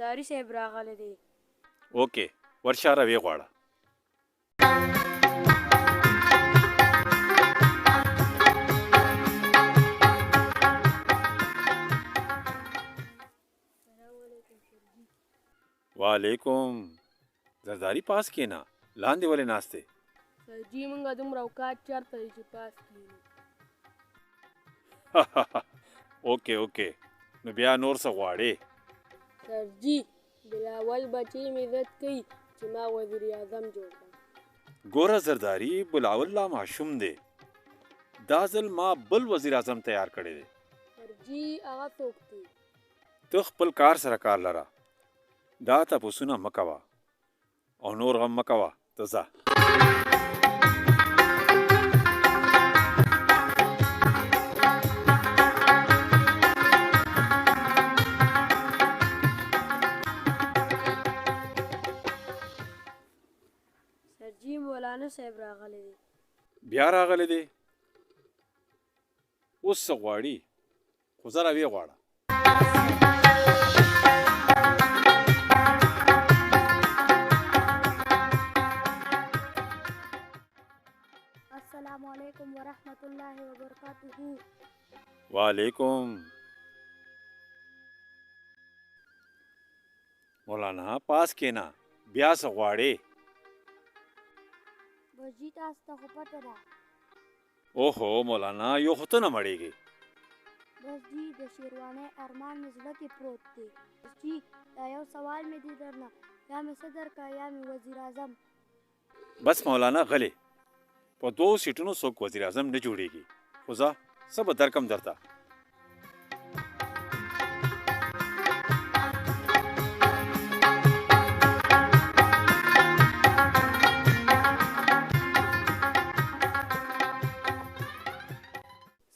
زرداری صاحب راغلی دی. اوکې ورشه روی غواړه. وعلیکم. زرداری پاس کېنا، لاندې ولې ناست دی؟ سرجي مونږ دومره اوقات چېرته دی چې پاس کښېنو. اوکې اوکې نو بیا نور څه غواړې؟ سرجي بلاول بچی مې عزت کوي چې ما وزیر اعظم جوړ کړم. ګوره زرداری بلاول لا ماشوم دی، دا ځل ما بل وزیر اعظم تیار کړی دی. سرجي هغه څوک دی؟ ته خپل کار سره کار لره، دا تپوسونه مه کوه او نور غم مه کوه، ته ځه. سرجي مولانا صاحب راغلی دی. بیا راغلی دی؟ اوس څه غواړي؟ خو زه راویې غواړه. السلام علیکم ورحمت الله وبرکاتہ. وعلیکم. مولانا پاس کېنا، بیا څه غواړې؟ بچی تاسو ته خو پته ده. اوهو مولانا یو خو ته نه مړېږې. بس جی د شیروانۍ ارمان مې زړه کې پروت دی. بس جی دا یو سوال مې دی درنه، یا مې صدر کا یا مې وزیر اعظم. بس مولانا غلې، په دوو سیټونو څوک وزیر اعظم نه جوړېږي. خو ځه څه به درکم درته.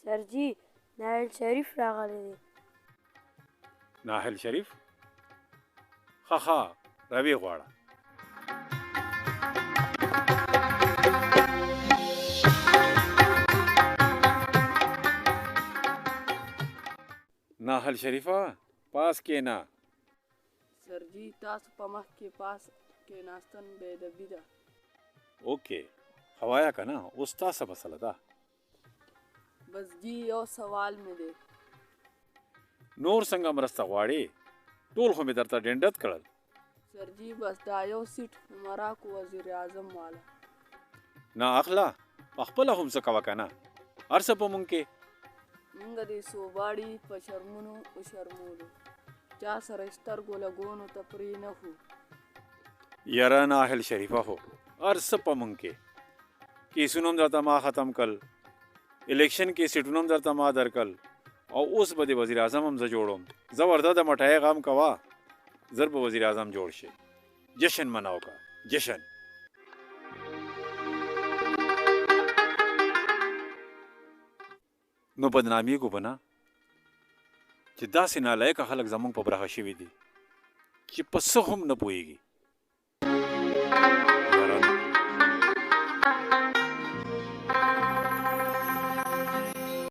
سرجي نایل شریف راغلی دی. ناهل شریف؟ ښه ښه روی غواړه. ناهل شریفه پاس کېنا. سرجي تاسو په مخ کې پاس کېناستن بې ادبي ده. اوکې خوایا که نه، اوس تا څه مسله ده؟ بس جی یو سوال مې دی. نور څنګه مرسته غواړې؟ ټول خو مې درته ډنډت کړل. سرجي بس دا یو سیټ مراکو وزیر اعظم والا. نه اخله پخپله هم څه کوه که نه، هر څه په مونږ کې. مونږ دې صوباړي په شرمونو وشرمولو، چا سره سترګو لګونو ته پرې نه خو. یاره ناهل شریفه هو هر څه په مونږ کې. کیسونه هم درته ما ختم کړل، الیکشن کې سیټونه هم درته ما درکړل، او اوس به د وزیر اعظم هم زه جوړوم. زه ورته د مټۍ غم کوه، زر به وزیر اعظم جوړ شي. جشن مناو که جشن. نو بدنامیږو به نه چې داسې نالایقه خلک زموږ په برخه شوي دي چې په څه هم نه پوهېږي.